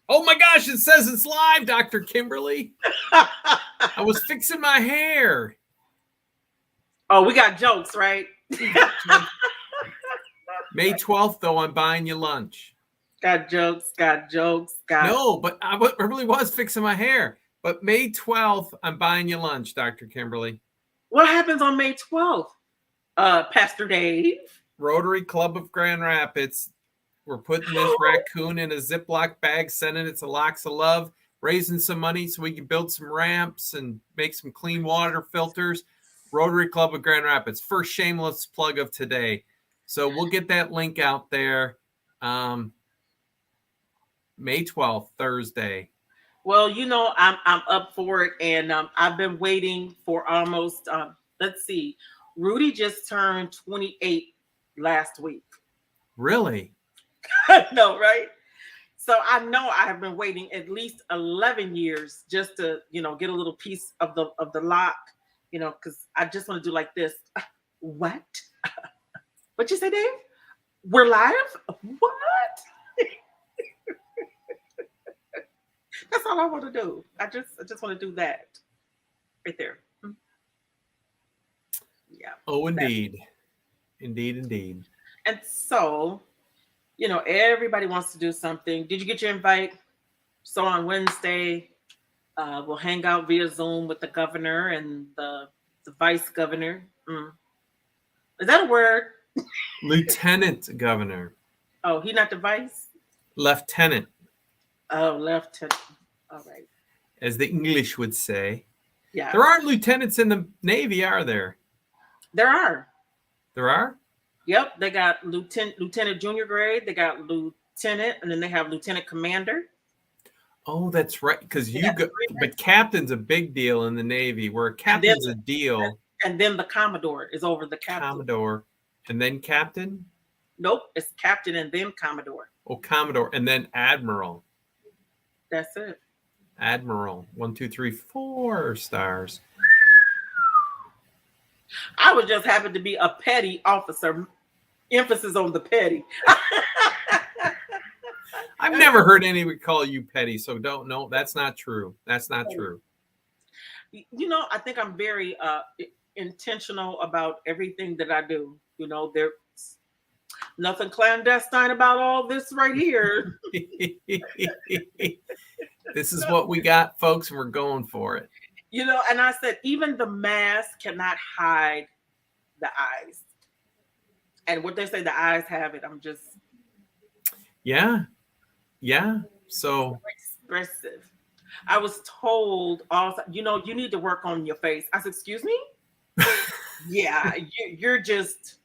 Oh my gosh, it says it's live, Dr. Kimberly. I was fixing my hair. Oh, we got jokes, right? May 12th, though, I'm buying you lunch. Got jokes. No, but I really was fixing my hair. But May 12th, I'm buying you lunch, Dr. Kimberly. What happens on May 12th? Pastor Dave? Rotary Club of Grand Rapids. We're putting this raccoon in a Ziploc bag, sending it to Locks of Love, raising some money so we can build some ramps and make some clean water filters. Rotary Club of Grand Rapids. First shameless plug of today. So we'll get that link out there. May 12th, Thursday. Well, you know, I'm up for it, and I've been waiting for almost. Let's see, Rudy just turned 28 last week. Really? No, right? So I know I have been waiting at least 11 years just to, you know, get a little piece of the lock, you know, because I just want to do like this. What? What you say, Dave? We're live? What? That's all I want to do. I just want to do that right there. Yeah. Oh, indeed. Indeed. And so, you know, everybody wants to do something. Did you get your invite? So on Wednesday, we'll hang out via Zoom with the governor and the vice governor. Is that a word? Lieutenant governor. Oh, he not the vice? Lieutenant. Oh, lieutenant. All right. As the English would say. Yeah. There aren't lieutenants in the Navy, are there? There are. There are? Yep. They got lieutenant junior grade. They got lieutenant, and then they have lieutenant commander. Oh, that's right. Because but captain's a big deal in the Navy, where captain's a deal. And then the commodore is over the captain. Commodore. And then captain? Nope. It's captain and then commodore. Oh, commodore. And then admiral. That's it. Admiral. 1, 2, 3, 4 stars. I was just happen to be a petty officer. Emphasis on the petty. I've never heard anyone call you petty, so don't know. That's not true. That's not true. You know, I think I'm very intentional about everything that I do. You know, there's nothing clandestine about all this right here. This is what we got, folks, and we're going for it. You know, and I said, even the mask cannot hide the eyes. And what they say, the eyes have it. I'm just. Yeah. So expressive. I was told also, you know, you need to work on your face. I said, excuse me? Yeah, you're just,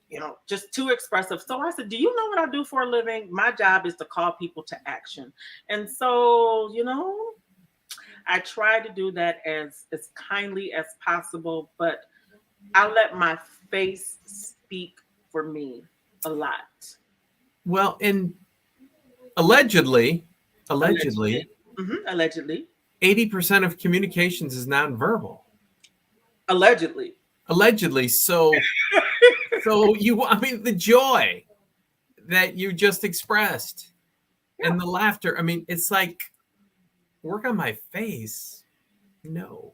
you know, just too expressive. So I said, do you know what I do for a living? My job is to call people to action. And so, you know, I try to do that as kindly as possible, but I let my face speak for me a lot. Well, and allegedly, 80% of communications is nonverbal. Allegedly. So the joy that you just expressed and the laughter. I mean, it's like, work on my face. No.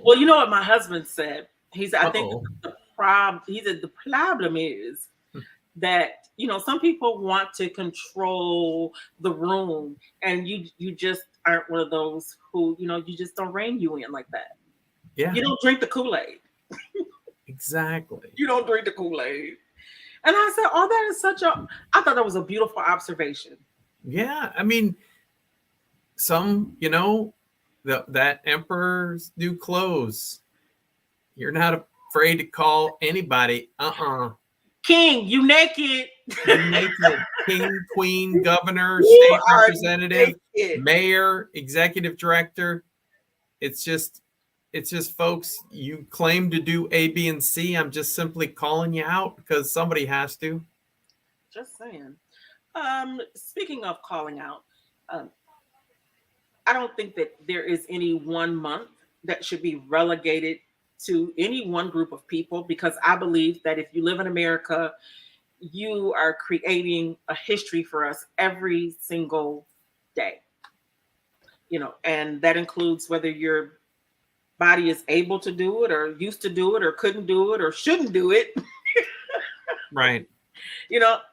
Well, you know what my husband said? He said, I think the problem is that, you know, some people want to control the room, and you just aren't one of those who, you know, you just don't rein you in like that. Yeah. You don't drink the Kool-Aid. Exactly. You don't drink the Kool-Aid. And I said, oh, that is I thought that was a beautiful observation. Yeah. I mean, some, you know, that emperor's new clothes. You're not afraid to call anybody. King, you naked. You're naked. King, queen, governor, state representative, mayor, executive director. It's just, folks, you claim to do A, B, and C. I'm just simply calling you out because somebody has to. Just saying. Speaking of calling out, I don't think that there is any one month that should be relegated to any one group of people, because I believe that if you live in America you are creating a history for us every single day. And that includes whether your body is able to do it or used to do it or couldn't do it or shouldn't do it. Right.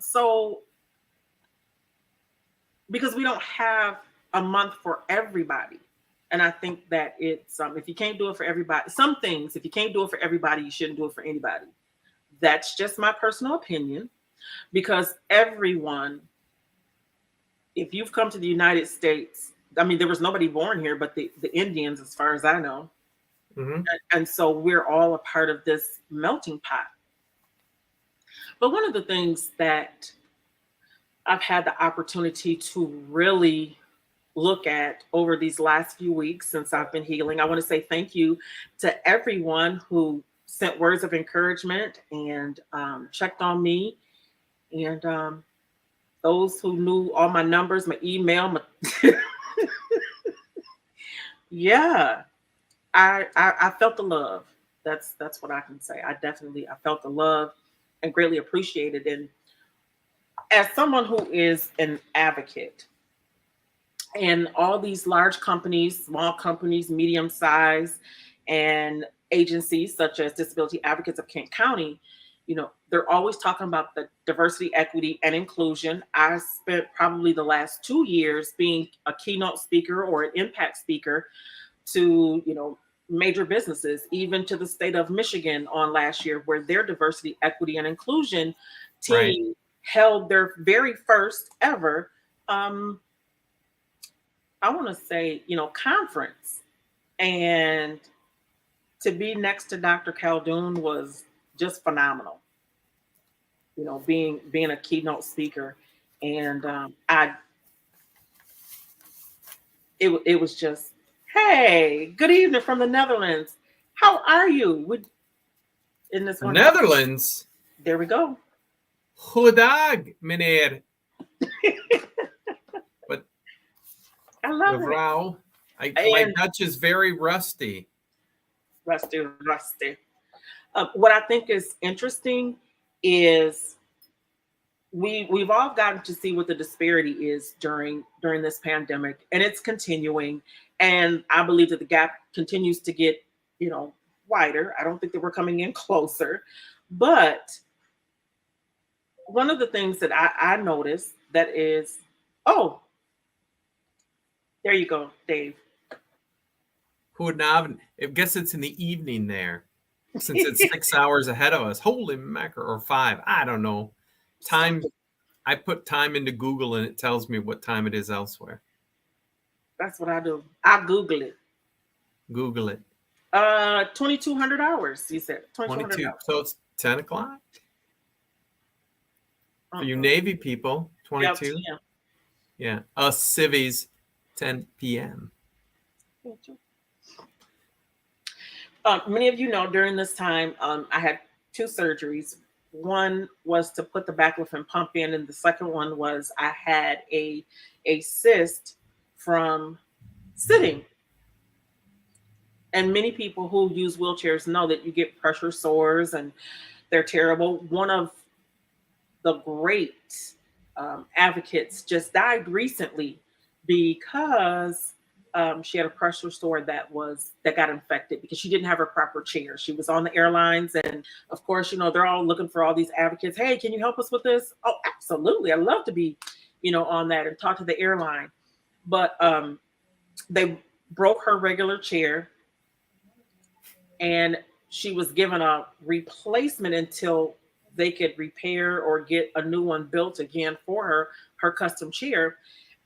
So because we don't have a month for everybody. And I think that it's, if you can't do it for everybody, some things, if you can't do it for everybody, you shouldn't do it for anybody. That's just my personal opinion, because everyone, if you've come to the United States, I mean, there was nobody born here but the Indians, as far as I know. Mm-hmm. And so we're all a part of this melting pot. But one of the things that I've had the opportunity to really look at over these last few weeks since I've been healing, I want to say thank you to everyone who sent words of encouragement and checked on me, and those who knew all my numbers, my email, yeah, I felt the love. That's what I can say. I felt the love and greatly appreciated. And as someone who is an advocate, and all these large companies, small companies, medium size, and agencies such as Disability Advocates of Kent County, they're always talking about the diversity, equity, and inclusion. I spent probably the last 2 years being a keynote speaker or an impact speaker to, major businesses, even to the state of Michigan on last year, where their diversity, equity, and inclusion team held their very first ever, I want to say, conference. And to be next to Dr. Khaldun was just phenomenal. Being a keynote speaker, and it was just, hey, good evening from the Netherlands. How are you? In this one, Netherlands. There we go. Goedendag, meneer. But I love mevrouw, my Dutch is very rusty. Rusty. What I think is interesting is we've all gotten to see what the disparity is during this pandemic, and it's continuing. And I believe that the gap continues to get, wider. I don't think that we're coming in closer. But one of the things that I noticed that is, oh, there you go, Dave. Goedenavond. I guess it's in the evening there, since it's 6 hours ahead of us. Holy mackerel, or 5. I don't know. Time. I put time into Google and it tells me what time it is elsewhere. That's what I do. I Google it. Google it. 2,200 hours, you said. 22. So it's 10 o'clock? For you Navy people, 22? Yeah. Us civvies, 10 p.m. Many of you know during this time, I had 2 surgeries. One was to put the baclofen pump in, and the second one was I had a cyst from sitting. And many people who use wheelchairs know that you get pressure sores and they're terrible. One of the great advocates just died recently because she had a pressure sore that got infected because she didn't have her proper chair. She was on the airlines, and of course, they're all looking for all these advocates. Hey, can you help us with this? Oh, absolutely. I'd love to be, on that and talk to the airline. But they broke her regular chair, and she was given a replacement until they could repair or get a new one built again for her custom chair.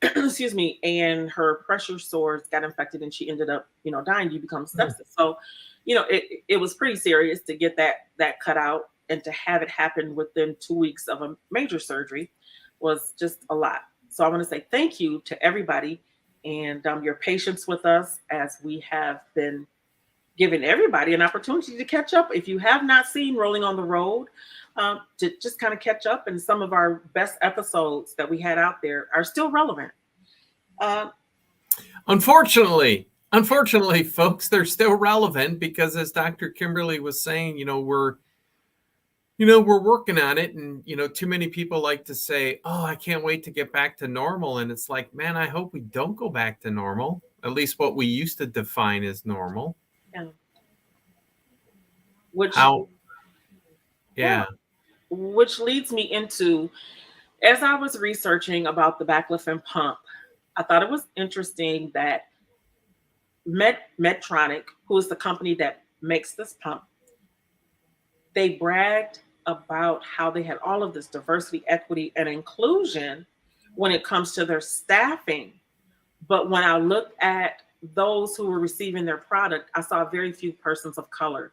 Excuse me. And her pressure sores got infected, and she ended up, dying. You become sepsis. So, it was pretty serious to get that cut out, and to have it happen within 2 weeks of a major surgery was just a lot. So I want to say thank you to everybody and your patience with us as we have been giving everybody an opportunity to catch up. If you have not seen Rolling on the Road, to just kind of catch up, and some of our best episodes that we had out there are still relevant. Unfortunately, folks, they're still relevant because, as Dr. Kimberly was saying, We're working on it. And, too many people like to say, oh, I can't wait to get back to normal. And it's like, man, I hope we don't go back to normal, at least what we used to define as normal. Yeah. Which leads me into, as I was researching about the baclofen pump, I thought it was interesting that Medtronic, who is the company that makes this pump, they bragged about how they had all of this diversity, equity, and inclusion when it comes to their staffing. But when I looked at those who were receiving their product, I saw very few persons of color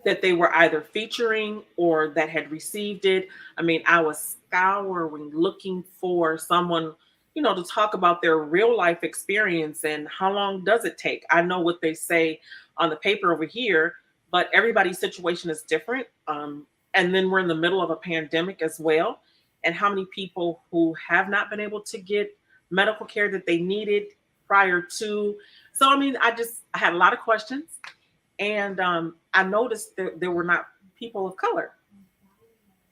that they were either featuring or that had received it. I mean, I was scouring, looking for someone, to talk about their real life experience and how long does it take. I know what they say on the paper over here, but everybody's situation is different. And then we're in the middle of a pandemic as well. And how many people who have not been able to get medical care that they needed prior to. So, I mean, I had a lot of questions. And I noticed that there were not people of color.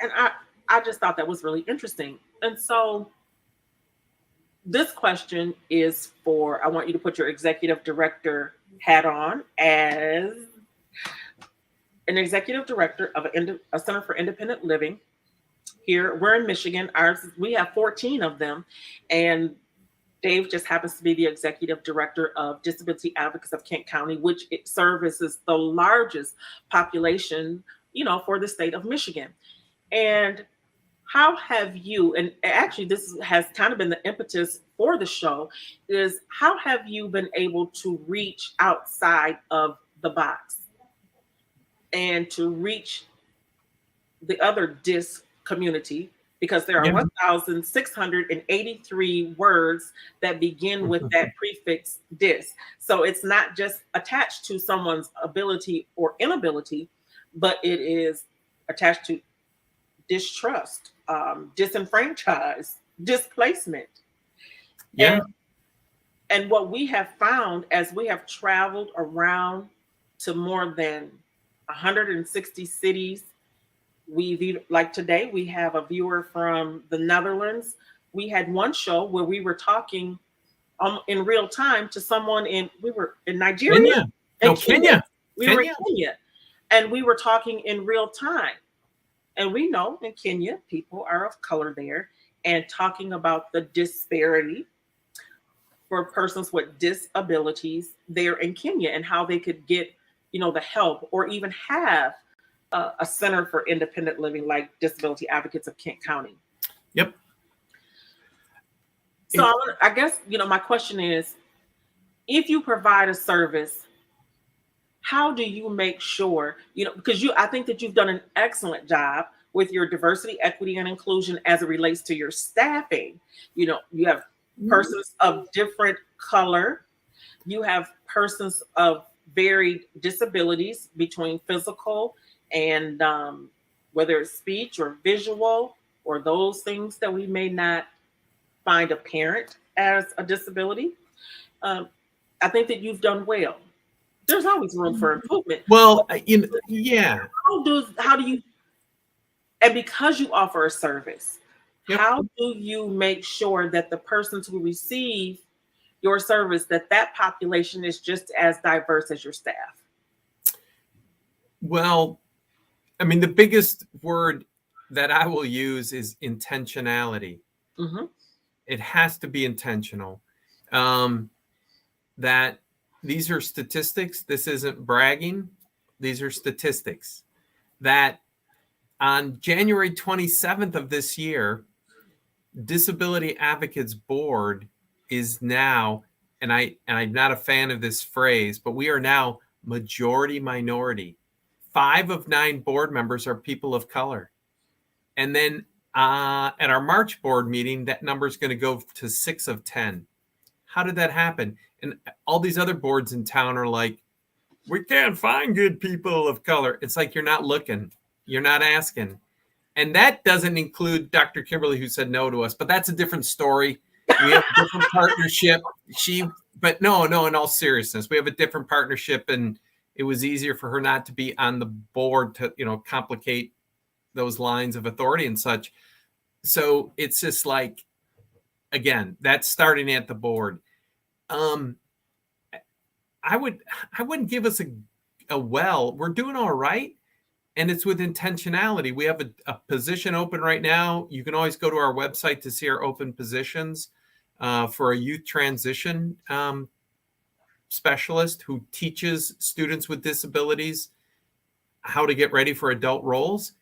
And I just thought that was really interesting. And so this question is I want you to put your executive director hat on as an executive director of a Center for Independent Living. Here, we're in Michigan. We have 14 of them. And Dave just happens to be the executive director of Disability Advocates of Kent County, which it services the largest population, for the state of Michigan. And how have you, and actually this has kind of been the impetus for the show, is how have you been able to reach outside of the box and to reach the other DIS community? Because there are 1,683 words that begin with that prefix dis. So it's not just attached to someone's ability or inability, but it is attached to distrust, disenfranchised, displacement. Yeah. And what we have found as we have traveled around to more than 160 cities, like today, we have a viewer from the Netherlands. We had one show where we were talking in real time to someone we were in Nigeria. Kenya. We were in Kenya, and we were talking in real time. And we know in Kenya, people are of color there, and talking about the disparity for persons with disabilities there in Kenya and how they could get, the help or even have a Center for Independent Living like Disability Advocates of Kent County. Yep. So I guess, my question is, if you provide a service, how do you make sure, because I think that you've done an excellent job with your diversity, equity, and inclusion as it relates to your staffing. You have persons of different color. You have persons of varied disabilities between physical and whether it's speech or visual or those things that we may not find apparent as a disability. I think that you've done well. There's always room for improvement. Well, yeah. How do you, and because you offer a service, how do you make sure that the persons who receive your service, that population is just as diverse as your staff? Well, I mean, the biggest word that I will use is intentionality. Mm-hmm. It has to be intentional. That these are statistics. This isn't bragging. These are statistics. That on January 27th of this year, Disability Advocates Board is now, and I'm not a fan of this phrase, but we are now majority minority. 5 of 9 board members are people of color. And then at our March board meeting, that number is going to go to 6 of 10. How did that happen? And all these other boards in town are like, we can't find good people of color. It's like, you're not looking, you're not asking. And that doesn't include Dr. Kimberly, who said no to us, but that's a different story. We have a different partnership. But no, in all seriousness, we have a different partnership, and it was easier for her not to be on the board to, complicate those lines of authority and such. So it's just like, again, that's starting at the board. I wouldn't give us a we're doing all right. And it's with intentionality. We have a position open right now. You can always go to our website to see our open positions for a youth transition specialist who teaches students with disabilities how to get ready for adult roles.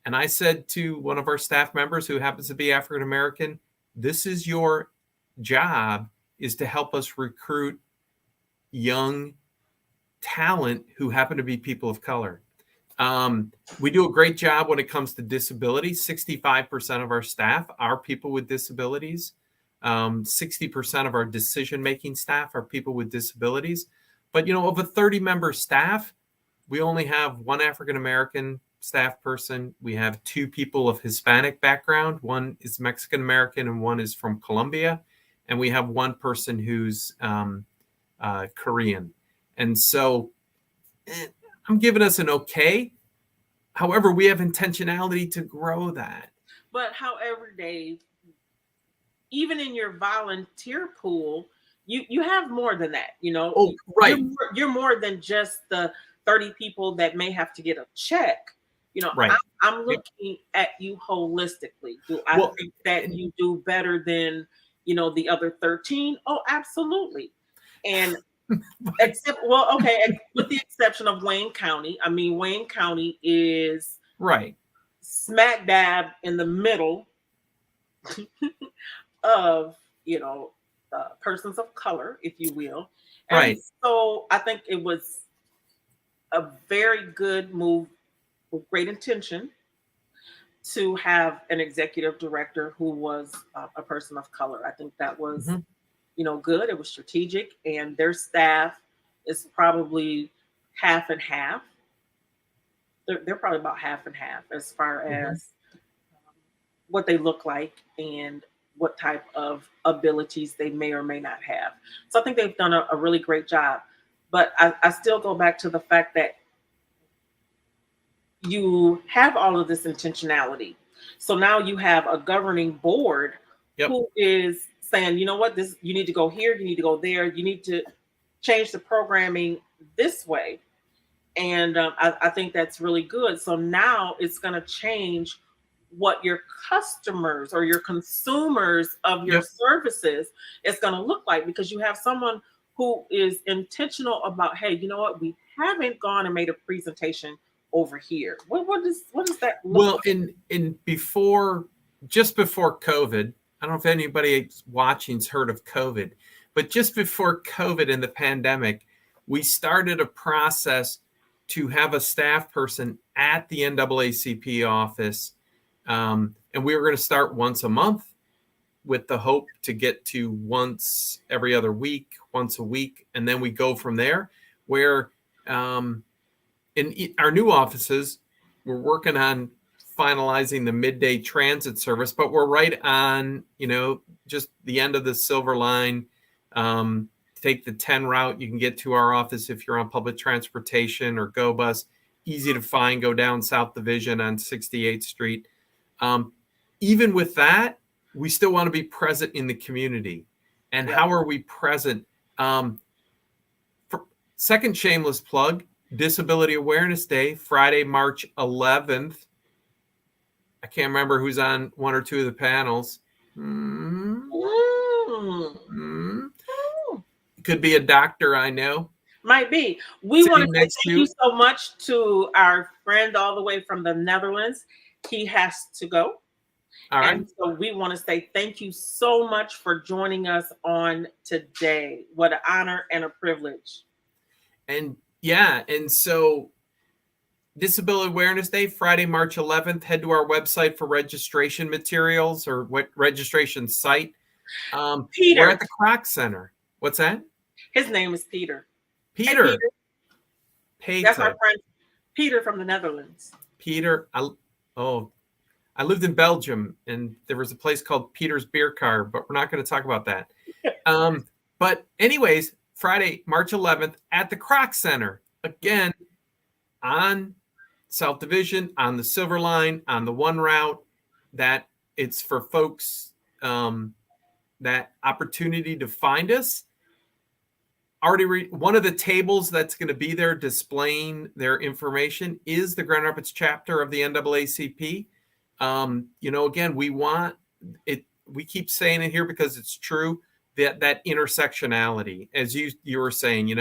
And I said to one of our staff members who happens to be African American, this is your job, is to help us recruit young talent who happen to be people of color. We do a great job when it comes to disability. 65% of our staff are people with disabilities. 60% of our decision-making staff are people with disabilities. But, of a 30-member staff, we only have one African-American staff person. We have two people of Hispanic background. One is Mexican-American and one is from Colombia. And we have one person who's Korean. And so I'm giving us an okay. However, we have intentionality to grow that. But however, Dave, even in your volunteer pool, you have more than that, Oh, right. You're more than just the 30 people that may have to get a check. Right. I'm looking at you holistically. Do I think that you do better than, the other 13? Oh, absolutely. And with the exception of Wayne County. I mean, Wayne County is right smack dab in the middle of, persons of color, if you will. And right. So I think it was a very good move with great intention to have an executive director who was a person of color. I think that was, good. It was strategic, and their staff is probably half and half. They're probably about half and half as far as what they look like and what type of abilities they may or may not have. So I think they've done a really great job. But I still go back to the fact that you have all of this intentionality. So now you have a governing board who is saying, you know what, you need to go here, you need to go there, you need to change the programming this way. And I think that's really good. So now it's going to change what your customers or your consumers of your services is going to look like, because you have someone who is intentional about, hey, you know what, we haven't gone and made a presentation over here. What does that look like? Just before COVID, I don't know if anybody watching's heard of COVID, but just before COVID and the pandemic, we started a process to have a staff person at the NAACP office. And we were going to start once a month with the hope to get to once every other week, once a week. And then we go from there, where in our new offices, we're working on finalizing the midday transit service, but we're right on, just the end of the Silver Line. Take the 10 route. You can get to our office if you're on public transportation or Go Bus. Easy to find. Go down South Division on 68th Street. Even with that, we still want to be present in the community. And how are we present? Second shameless plug, Disability Awareness Day, Friday, March 11th. I can't remember who's on one or two of the panels. Could be a doctor I know. Might be. We want to say thank you so much to our friend all the way from the Netherlands. He has to go. All right. And so we want to say thank you so much for joining us on today. What an honor and a privilege. And so Disability Awareness Day, Friday, March 11th. Head to our website for registration materials or what registration site. Peter. We're at the Kroc Center. What's that? His name is Peter. Peter. Hey, Peter. That's our friend Peter from the Netherlands. Peter. I lived in Belgium, and there was a place called Peter's Beer Car, but we're not going to talk about that. But anyways, Friday, March 11th at the Kroc Center. again, on South Division, on the Silver Line, on the one route, that it's for folks, that opportunity to find us. One of the tables that's going to be there displaying their information is the Grand Rapids chapter of the NAACP. Again, we want it. We keep saying it here because it's true, that intersectionality, as you were saying,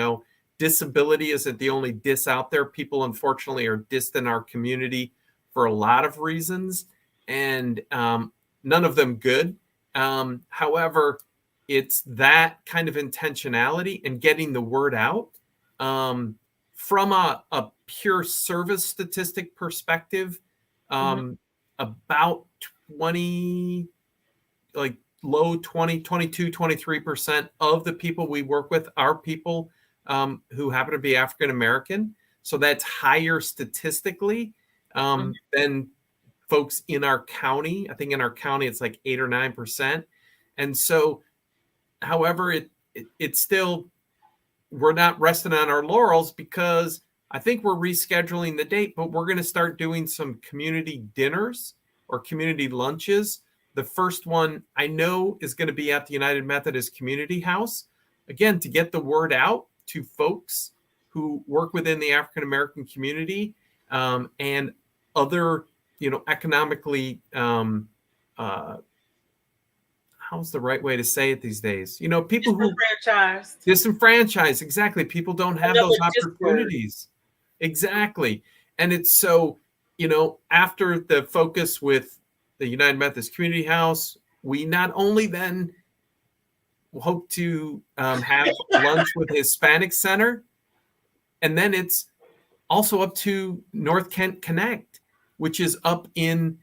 disability isn't the only dis out there. People, unfortunately, are dissed in our community for a lot of reasons, and none of them good. However, it's that kind of intentionality and getting the word out. From a pure service statistic perspective, about 20, like low 20, 22, 23% of the people we work with are people who happen to be African American. So that's higher statistically than folks in our county. I think in our county it's like 8 or 9%. And so, however, it's still, we're not resting on our laurels, because I think we're rescheduling the date, but we're going to start doing some community dinners or community lunches. The first one I know is going to be at the United Methodist Community House, again, to get the word out to folks who work within the African American community, and other, economically, how's the right way to say it these days? People who disenfranchised, exactly. People don't have those opportunities. Exactly. And it's so, after the focus with the United Methodist Community House, we not only then hope to have lunch with Hispanic Center, and then it's also up to North Kent Connect, which is up in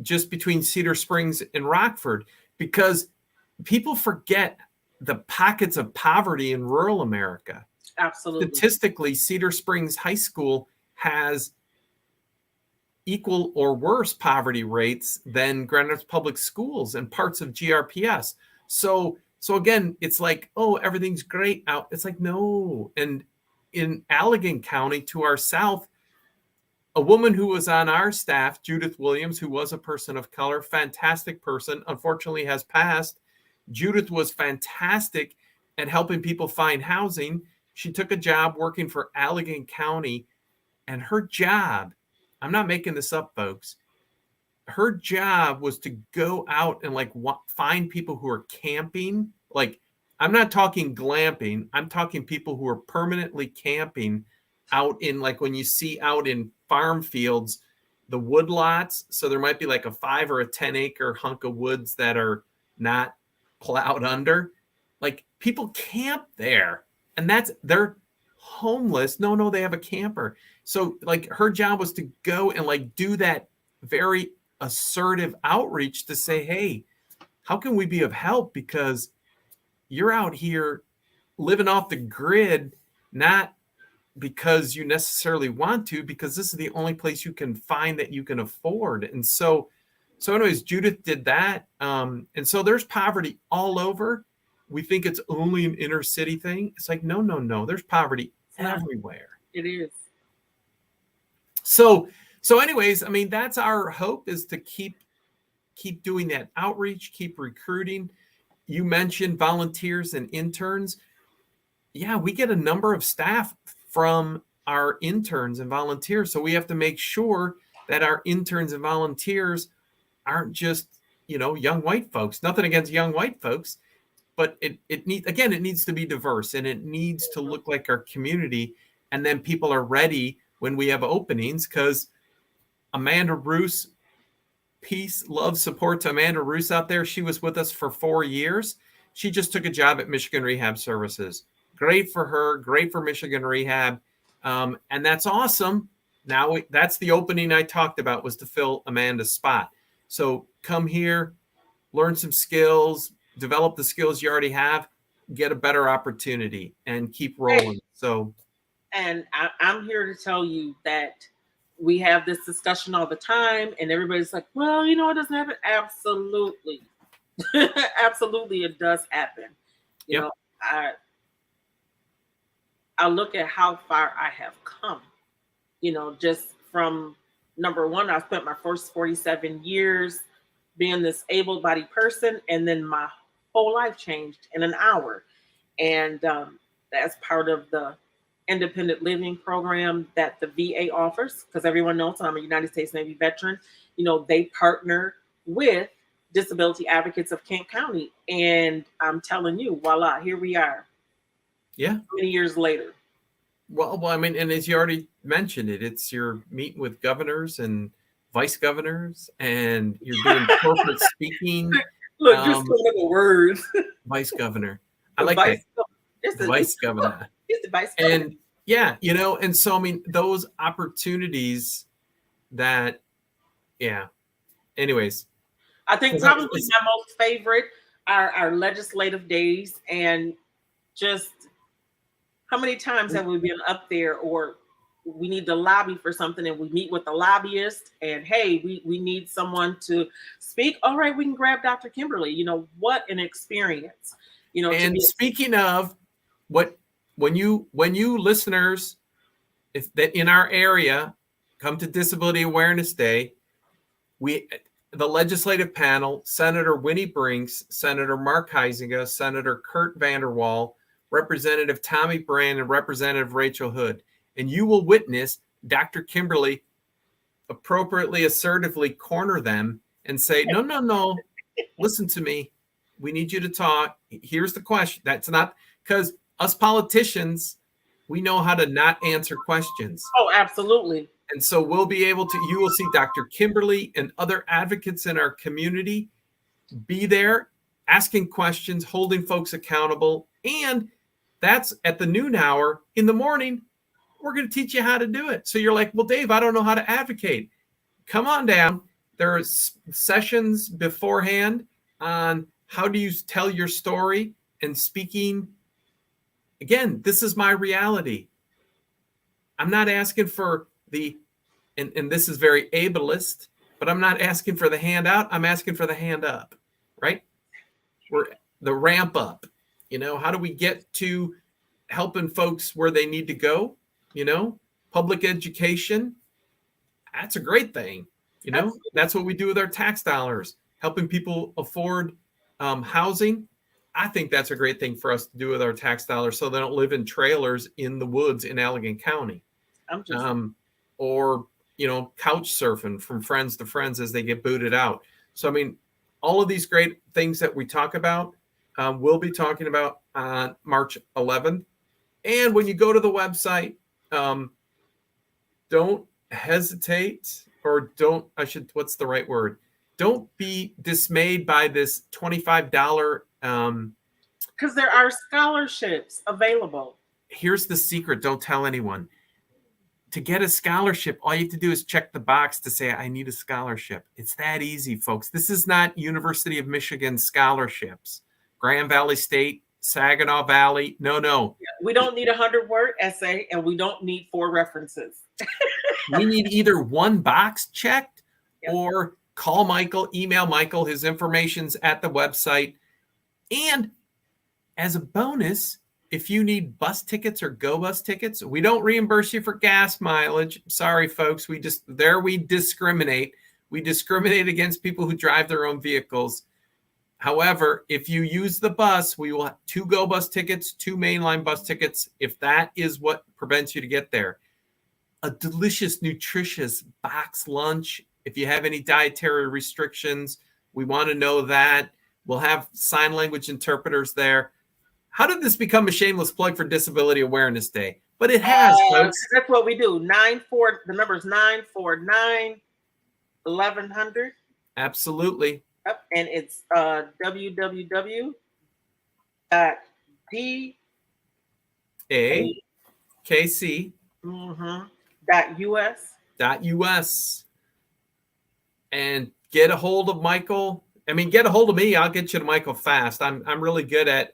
just between Cedar Springs and Rockford, because people forget the pockets of poverty in rural America. Absolutely. Statistically, Cedar Springs High School has equal or worse poverty rates than Grand Rapids Public Schools and parts of GRPS. So again, it's like, oh, everything's great out. It's like, no. And in Allegan County to our south, a woman who was on our staff, Judith Williams, who was a person of color, fantastic person, unfortunately has passed. Judith was fantastic at helping people find housing. She took a job working for Allegan County, and her job, I'm not making this up, folks, her job was to go out and find people who are camping. Like, I'm not talking glamping. I'm talking people who are permanently camping out in, like, when you see out in farm fields, the wood lots. So there might be like a 5 or a 10 acre hunk of woods that are not plowed under. Like, people camp there, and they're homeless. No, they have a camper. So like, her job was to go and do that very assertive outreach to say, hey, how can we be of help? Because you're out here living off the grid, not because you necessarily want to, because this is the only place you can find that you can afford. And so anyways, Judith did that. And so there's poverty all over. We think it's only an inner city thing. It's like, no, there's poverty everywhere. It is. So anyways, I mean, that's our hope, is to keep doing that outreach, keep recruiting. You mentioned volunteers and interns. Yeah, we get a number of staff from our interns and volunteers. So we have to make sure that our interns and volunteers aren't just, young white folks. Nothing against young white folks, but it needs to be diverse, and it needs to look like our community. And then people are ready when we have openings, because Amanda Roos, peace, love, support to Amanda Roos out there. She was with us for 4 years. She just took a job at Michigan Rehab Services. Great for her, great for Michigan Rehab. And that's awesome. Now that's the opening I talked about, was to fill Amanda's spot. So come here, learn some skills, develop the skills you already have, get a better opportunity, and keep rolling. And I'm here to tell you that we have this discussion all the time, and everybody's like, well, it doesn't happen. Absolutely. Absolutely, it does happen. You know, I look at how far I have come, just from number one, I spent my first 47 years being this able-bodied person, and then my whole life changed in an hour. And that's part of the independent living program that the VA offers, because everyone knows I'm a United States Navy veteran. They partner with disability advocates of Kent County. And I'm telling you, voila, here we are. Yeah. Many years later. Well, I mean, and as you already mentioned it's you're meeting with governors and vice governors, and you're doing corporate speaking. Look, just some of the words. Vice governor. I like that. The vice governor. He's the vice governor. And yeah, and so, I mean, those opportunities that, yeah. Anyways. I think probably my most favorite are our legislative days, and just how many times have we been up there, or we need to lobby for something and we meet with the lobbyist, and hey, we need someone to speak. All right, we can grab Dr. Kimberly. What an experience. And speaking of when you listeners, if that in our area come to Disability Awareness Day, the legislative panel, Senator Winnie Brinks, Senator Mark Huizinga, Senator Kurt Vanderwall, Representative Tommy Brand, and Representative Rachel Hood. And you will witness Dr. Kimberly appropriately, assertively corner them and say, no, listen to me. We need you to talk. Here's the question. That's not, because us politicians, we know how to not answer questions. Oh, absolutely. And so we'll be able to, you will see Dr. Kimberly and other advocates in our community be there asking questions, holding folks accountable. And that's at the noon hour in the morning. We're going to teach you how to do it. So you're like, well, Dave, I don't know how to advocate. Come on down. There are sessions beforehand on how do you tell your story and speaking. Again, this is my reality. I'm not asking for and this is very ableist, but I'm not asking for the handout. I'm asking for the hand up, right? We're the ramp up. How do we get to helping folks where they need to go? Public education. That's a great thing. That's what we do with our tax dollars, helping people afford housing. I think that's a great thing for us to do with our tax dollars, so they don't live in trailers in the woods in Allegan County. Or couch surfing from friends to friends as they get booted out. So, I mean, all of these great things that we talk about, we'll be talking about on March 11th. And when you go to the website, don't hesitate, or what's the right word? Don't be dismayed by this $25. Because there are scholarships available. Here's the secret. Don't tell anyone. To get a scholarship, all you have to do is check the box to say, I need a scholarship. It's that easy, folks. This is not University of Michigan scholarships. Grand Valley State, Saginaw Valley. No. We don't need a 100-word essay, and we don't need 4 references. We need either one box checked, or call Michael, email Michael. His information's at the website. And as a bonus, if you need bus tickets or Go Bus tickets, we don't reimburse you for gas mileage. Sorry, folks. We discriminate. We discriminate against people who drive their own vehicles. However, if you use the bus, we will have 2 Go Bus tickets, 2 mainline bus tickets, if that is what prevents you to get there. A delicious, nutritious box lunch. If you have any dietary restrictions, we want to know that. We'll have sign language interpreters there. How did this become a shameless plug for Disability Awareness Day? But it has, folks. That's what we do. The number is 949-1100. Absolutely. Yep. And it's www.dakc.us. And get a hold of Michael. I mean, get a hold of me. I'll get you to Michael fast. I'm really good at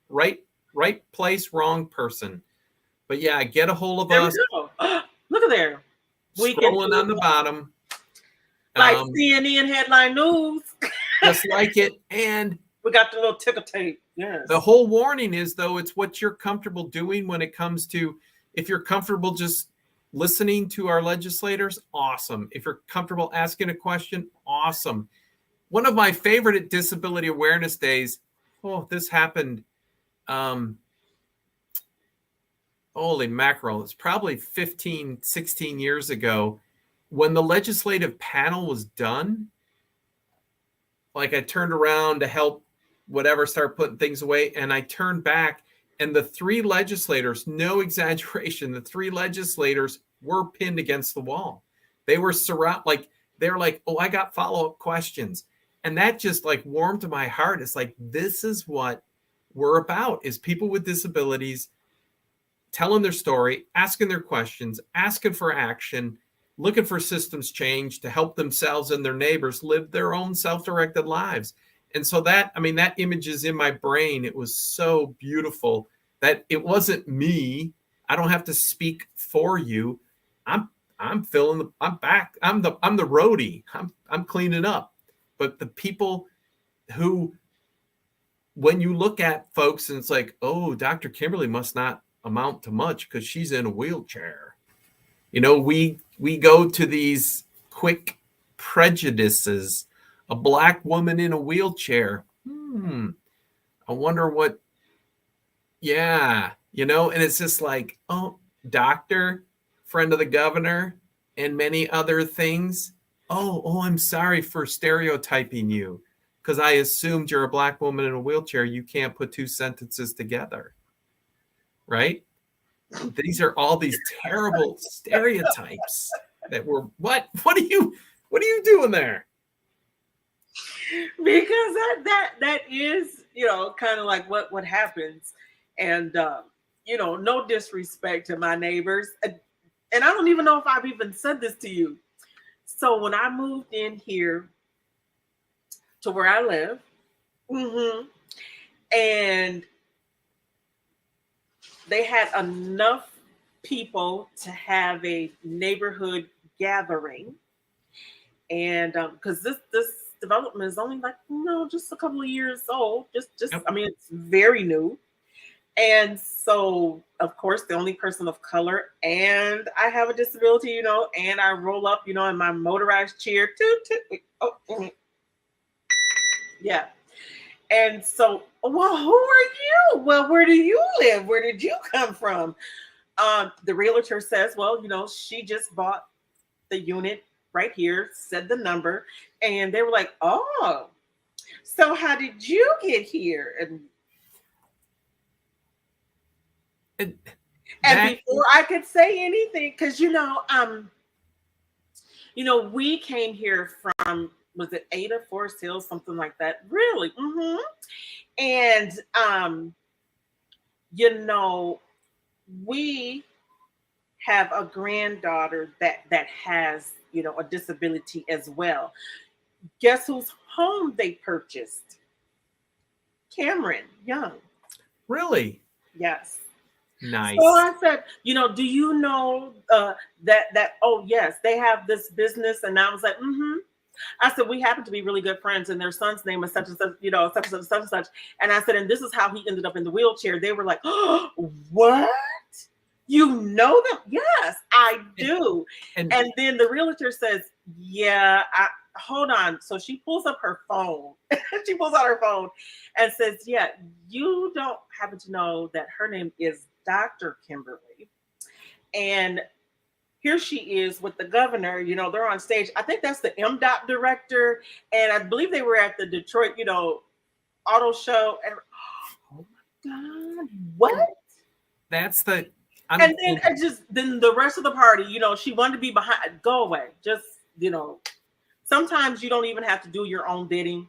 right place, wrong person. But yeah, get a hold of us. Look at there. Scrolling on the bottom. Like CNN headline news. Just like it. And We got the little ticker tape. Yes. The whole warning is, though, it's what you're comfortable doing when it comes to, if you're comfortable just listening to our legislators, awesome. If you're comfortable asking a question, awesome. One of my favorite Disability Awareness Days, this happened, holy mackerel, it's probably 15, 16 years ago. When the legislative panel was done, like I turned around to help start putting things away, and I turned back, and the three legislators, no exaggeration, the three legislators were pinned against the wall. They were they're like, oh, I got follow-up questions. And that just like warmed my heart. It's like, this is what we're about, is people with disabilities telling their story, asking their questions, asking for action, looking for systems change to help themselves and their neighbors live their own self-directed lives. And so that image is in my brain. It was so beautiful that it wasn't me. I don't have to speak for you. I'm back. I'm the roadie. I'm cleaning up. But the people who, when you look at folks and it's like, oh, Dr. Kimberly must not amount to much because she's in a wheelchair. We go to these quick prejudices. A Black woman in a wheelchair. I wonder what, and it's just like, oh, doctor, friend of the governor, and many other things. Oh, I'm sorry for stereotyping you because I assumed you're a Black woman in a wheelchair. You can't put two sentences together, right? These are all these terrible stereotypes that were, what are you doing there? Because that is, kind of like what happens. And, no disrespect to my neighbors. And I don't even know if I've even said this to you. So when I moved in here to where I live, and they had enough people to have a neighborhood gathering. And because this development is only just a couple of years old. Yep. I mean, it's very new. And so, of course, the only person of color, and I have a disability, and I roll up, in my motorized chair. Yeah. And so, well, who are you? Well, where do you live? Where did you come from? The realtor says, well, she just bought the unit right here, said the number, and they were like, oh, so how did you get here? And before I could say anything, because we came here from, was it Ada, Forest Hills, something like that? Really? And we have a granddaughter that has a disability as well. Guess whose home they purchased? Cameron Young. Really? Yes. Nice. So I said, do you know that? Oh yes, they have this business, and I was like, I said, we happen to be really good friends, and their son's name is such and such, such and such, such and such. And I said, and this is how he ended up in the wheelchair. They were like, oh, what? You know them? Yes, I do. And then the realtor says, yeah, hold on. So she pulls up her phone. She pulls out her phone and says, yeah, you don't happen to know that her name is Dr. Kimberly. And here she is with the governor, they're on stage. I think that's the MDOT director. And I believe they were at the Detroit, auto show. And oh my God, what? That's the... And then the rest of the party, she wanted to be behind. Go away. Just, sometimes you don't even have to do your own bidding.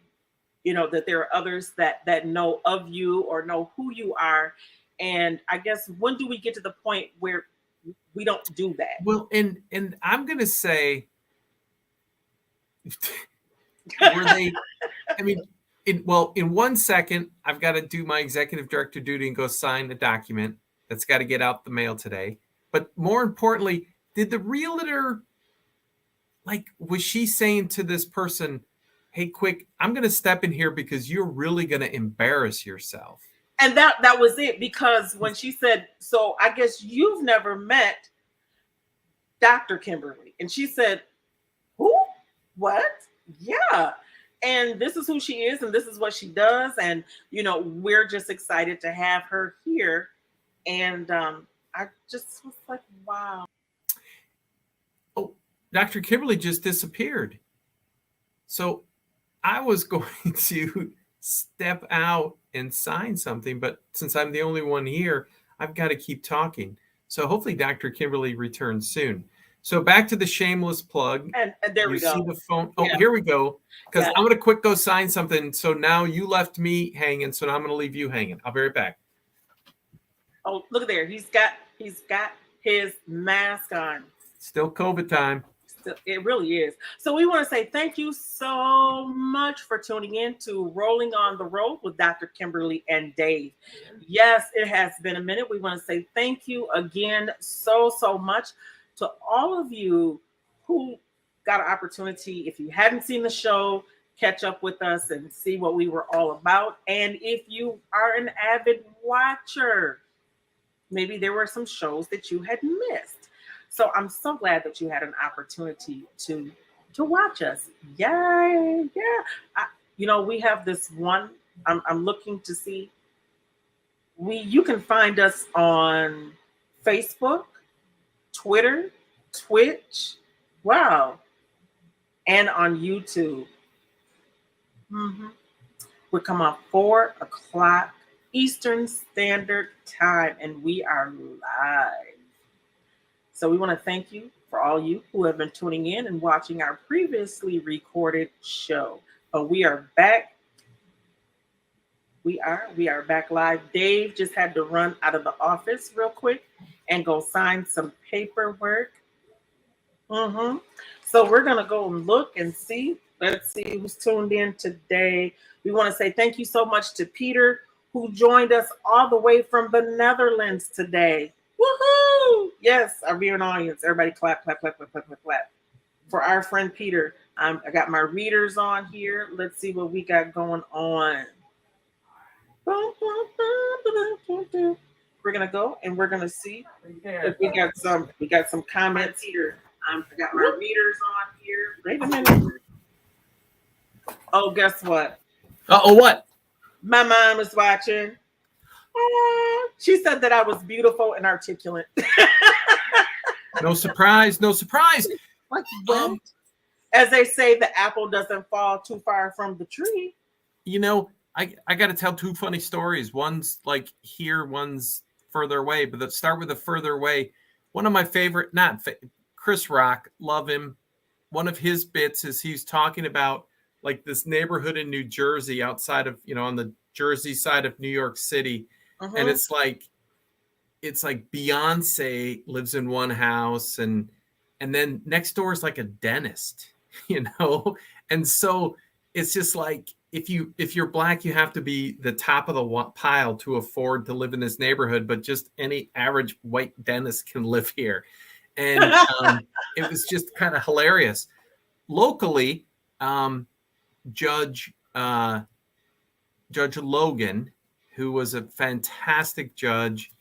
That there are others that know of you or know who you are. And I guess, when do we get to the point where we don't do that? Well, and I'm going to say, were they, in 1 second, I've got to do my executive director duty and go sign the document that's got to get out the mail today. But more importantly, did the realtor, was she saying to this person, hey, quick, I'm going to step in here because you're really going to embarrass yourself. And that was it, because when she said, so I guess you've never met Dr. Kimberly. And she said, who? What? Yeah. And this is who she is, and this is what she does. And, we're just excited to have her here. And I just was like, wow. Oh, Dr. Kimberly just disappeared. So I was going to step out and sign something, but since I'm the only one here, I've got to keep talking. So hopefully Dr. Kimberly returns soon. So back to the shameless plug. And there we go. You see the phone. Oh, Yeah. Here we go. Because Yeah. I'm going to quick go sign something. So now you left me hanging. So now I'm going to leave you hanging. I'll be right back. Oh, look there. He's got his mask on. Still COVID time. It really is. So we want to say thank you so much for tuning in to Rolling on the Road with Dr. Kimberly and Dave. Yes, it has been a minute. We want to say thank you again so much to all of you who got an opportunity. If you hadn't seen the show, catch up with us and see what we were all about. And if you are an avid watcher, maybe there were some shows that you had missed. So I'm so glad that you had an opportunity to watch us. Yay, yeah. We have this one. I'm looking to see. You can find us on Facebook, Twitter, Twitch, wow, and on YouTube. We come on 4:00 Eastern Standard Time, and we are live. So we want to thank you for all you who have been tuning in and watching our previously recorded show. But we are back. We are back live. Dave just had to run out of the office real quick and go sign some paperwork. So we're going to go and look and see. Let's see who's tuned in today. We want to say thank you so much to Peter, who joined us all the way from the Netherlands today. Woohoo! Yes, our viewing audience. Everybody clap, clap, clap, clap, clap, clap, clap. For our friend Peter. I got my readers on here. Let's see what we got going on. We're gonna go and we're gonna see if we got some comments here. I got my readers on here. Wait a minute. Oh, guess what? What? My mom is watching. She said that I was beautiful and articulate. No surprise. Like, as they say, the apple doesn't fall too far from the tree. I got to tell two funny stories. One's like here, one's further away. But let's start with the further away. One of my favorite, Chris Rock, love him. One of his bits is he's talking about like this neighborhood in New Jersey outside of, on the Jersey side of New York City. And it's like Beyonce lives in one house and then next door is like a dentist, and so it's just like if you're Black, you have to be the top of the pile to afford to live in this neighborhood, but just any average white dentist can live here. And it was just kind of hilarious. Locally, Judge Logan, who was a fantastic judge.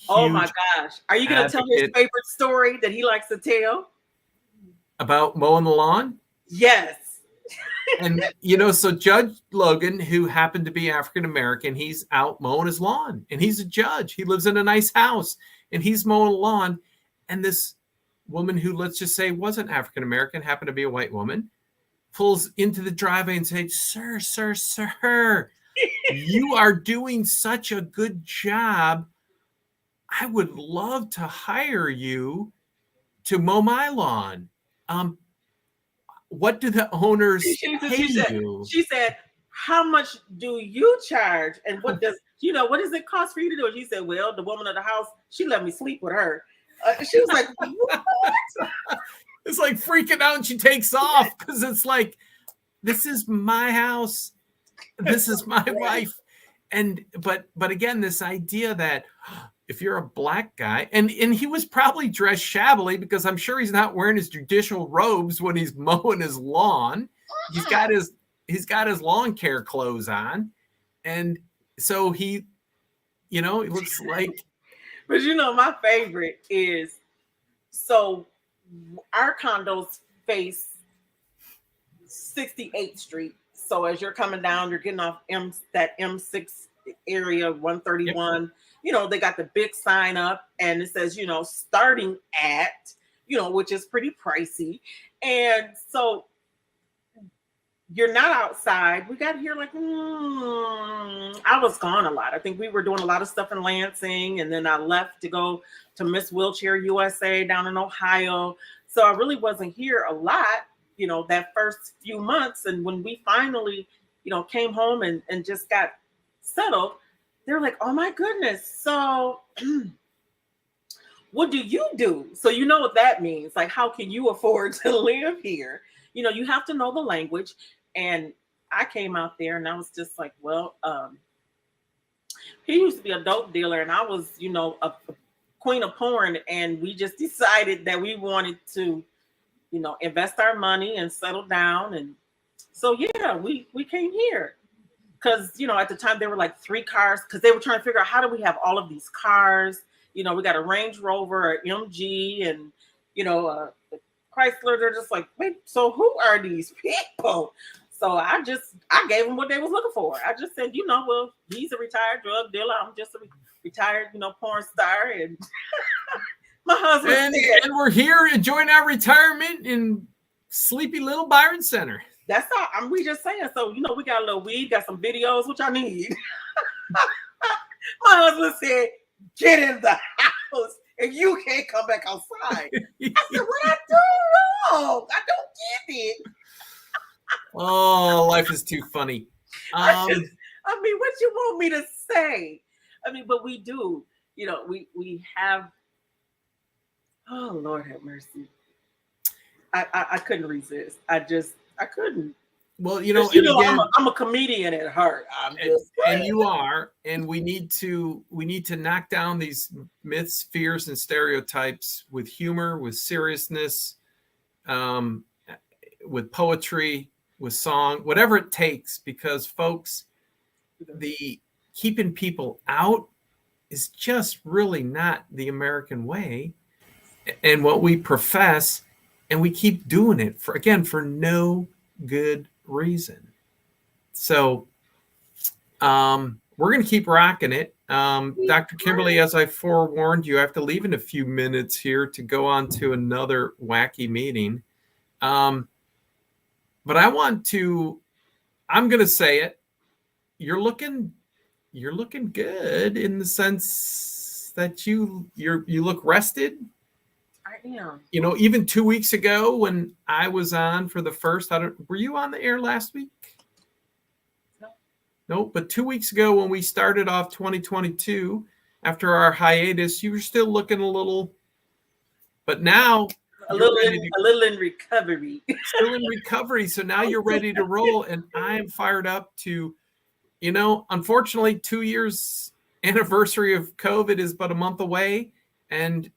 Oh my gosh. Are you going to tell his favorite story that he likes to tell? About mowing the lawn? Yes. And, so Judge Logan, who happened to be African-American, he's out mowing his lawn and he's a judge. He lives in a nice house and he's mowing the lawn. And this woman who, let's just say, wasn't African-American, happened to be a white woman, pulls into the driveway and says, Sir, you are doing such a good job. I would love to hire you to mow my lawn. What do the owners pay you? She said, how much do you charge? And what does it cost for you to do it? She said, well, the woman of the house, she let me sleep with her. She was like, what? It's like freaking out and she takes off because it's like, this is my house. This is my wife. But again, this idea that if you're a Black guy, and he was probably dressed shabbily because I'm sure he's not wearing his judicial robes when he's mowing his lawn. He's got his he's got his lawn care clothes on. And so he, it looks like. But my favorite is, so our condos face 68th Street. So as you're coming down, you're getting off that M6 area, 131. Yep. They got the big sign up and it says, starting at, which is pretty pricey. And so you're not outside. We got here like, I was gone a lot. I think we were doing a lot of stuff in Lansing, and then I left to go to Miss Wheelchair USA down in Ohio. So I really wasn't here a lot, that first few months. And when we finally, came home and just got settled, they're like, oh my goodness. So what do you do? So you know what that means. Like, how can you afford to live here? You have to know the language. And I came out there and I was just like, well, he used to be a dope dealer and I was, a queen of porn. And we just decided that we wanted to, invest our money and settle down. And so, yeah, we came here because, at the time there were like 3 cars because they were trying to figure out how do we have all of these cars. We got a Range Rover, an MG, and, a Chrysler. They're just like, wait, so who are these people? So I gave them what they was looking for. I just said, well, he's a retired drug dealer. I'm just a retired, porn star. And my husband and we're here enjoying our retirement in sleepy little Byron Center. That's all. We just saying. So, we got a little weed, got some videos, which I need. My husband said, get in the house and you can't come back outside. I said, what I do wrong? I don't get it. Oh, life is too funny. What you want me to say? But we do, we have, oh, Lord have mercy. I couldn't resist. I couldn't. Well, again, I'm a comedian at heart. And you are, and we need to knock down these myths, fears, and stereotypes with humor, with seriousness, with poetry, with song, whatever it takes, because folks, the keeping people out is just really not the American way and what we profess, and we keep doing it for no good reason. So we're going to keep rocking it. Dr. Kimberly, as I forewarned you, I have to leave in a few minutes here to go on to another wacky meeting. But I'm going to say it. You're looking good in the sense that you look rested. I am. Even 2 weeks ago when I was on for the first, were you on the air last week? No, but 2 weeks ago when we started off 2022, after our hiatus, you were still looking a little, but now a little in recovery. Still in recovery. So now you're ready to roll. And I am fired up to, unfortunately, 2 years anniversary of COVID is but a month away and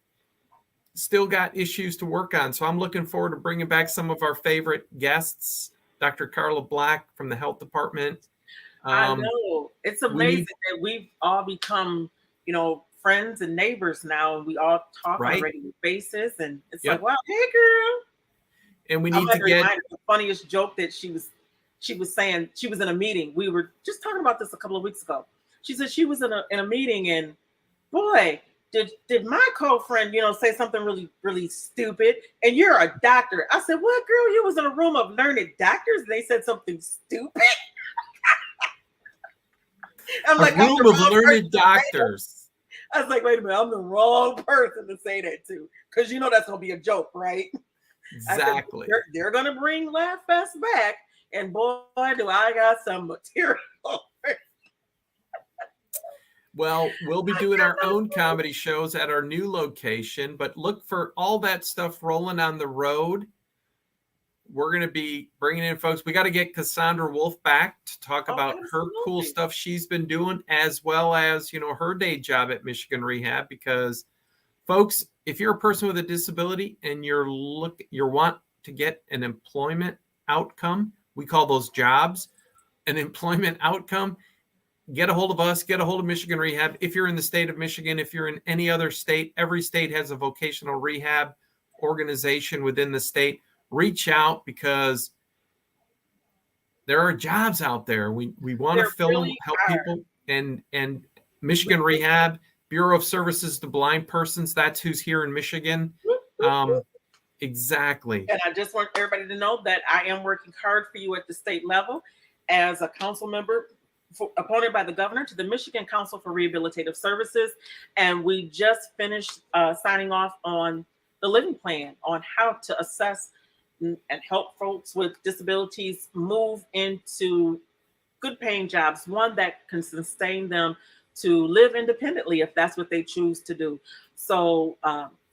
still got issues to work on. So I'm looking forward to bringing back some of our favorite guests, Dr. Carla Black from the health department. I know. It's amazing that we've all become, friends and neighbors now, and we all talk on a regular basis. And it's like, wow, hey girl. And we need to get the funniest joke that she was saying. She was in a meeting. We were just talking about this a couple of weeks ago. She said she was in a meeting, and boy, did my co-friend, say something really, really stupid, and you're a doctor. I said, what, girl? You was in a room of learned doctors and they said something stupid. I'm like, a room of learned doctors. I was like, wait a minute, I'm the wrong person to say that to, because that's gonna be a joke, right? Exactly. They're gonna bring Laugh Fest back, and boy, do I got some material. Well, we'll be doing our own comedy shows at our new location, but look for all that stuff rolling on the road. We're going to be bringing in folks. We got to get Cassandra Wolf back to talk about her cool stuff she's been doing, as well as, her day job at Michigan Rehab. Because, folks, if you're a person with a disability and you want to get an employment outcome, we call those jobs, an employment outcome, get a hold of us, get a hold of Michigan Rehab. If you're in the state of Michigan, if you're in any other state, every state has a vocational rehab organization within the state. Reach out, because there are jobs out there. We want to fill them, help people. And Michigan Rehab, Bureau of Services to Blind Persons, that's who's here in Michigan. Exactly. And I just want everybody to know that I am working hard for you at the state level as a council member appointed by the governor to the Michigan Council for Rehabilitative Services. And we just finished signing off on the living plan on how to assess and help folks with disabilities move into good paying jobs, one that can sustain them to live independently if that's what they choose to do. So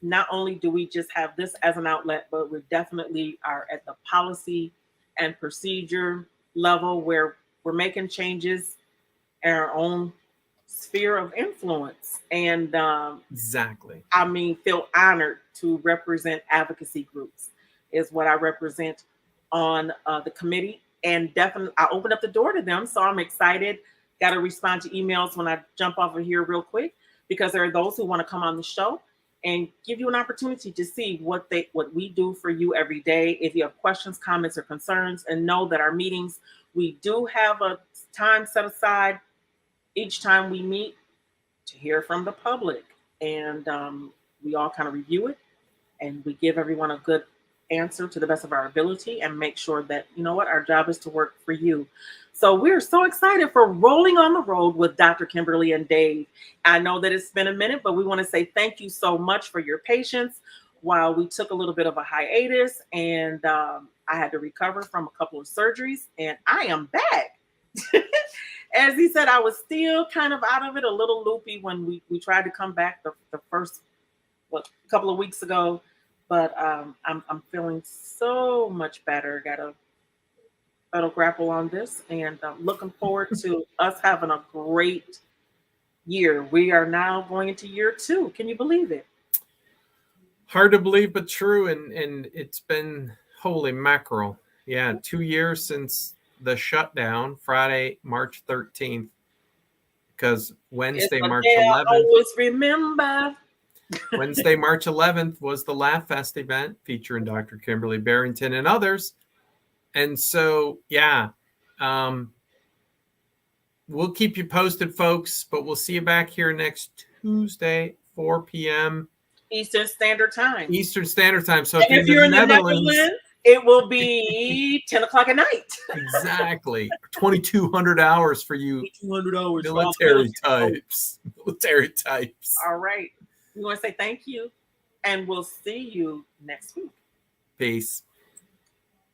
not only do we just have this as an outlet, but we definitely are at the policy and procedure level where we're making changes in our own sphere of influence. And exactly. I mean, feel honored to represent advocacy groups is what I represent on the committee. And definitely I opened up the door to them. So I'm excited. Got to respond to emails when I jump off of here real quick, because there are those who want to come on the show and give you an opportunity to see what we do for you every day. If you have questions, comments, or concerns, and know that our meetings, we do have a time set aside each time we meet to hear from the public. And we all kind of review it, and we give everyone a good answer to the best of our ability and make sure that, you know what, our job is to work for you. So we're so excited for rolling on the road with Dr. Kimberly and Dave. I know that it's been a minute, but we want to say thank you so much for your patience while we took a little bit of a hiatus, and I had to recover from a couple of surgeries, and I am back. As he said, I was still kind of out of it, a little loopy when we tried to come back the first couple of weeks ago. But I'm feeling so much better. Got to grapple on this, and I'm looking forward to us having a great year. We are now going into year 2. Can you believe it? Hard to believe, but true. And it's been, holy mackerel. Yeah, 2 years since the shutdown, Friday, March 13th, because Wednesday, March 11th. I always remember. Wednesday, March 11th was the Laugh Fest event featuring Dr. Kimberly Barrington and others. And so, yeah, we'll keep you posted, folks, but we'll see you back here next Tuesday, 4 p.m. Eastern Standard Time. So if you're in the Netherlands, it will be 10 o'clock at night. Exactly. 2,200 hours for you 200 hours military types. All right. We want to say thank you, and we'll see you next week. Peace.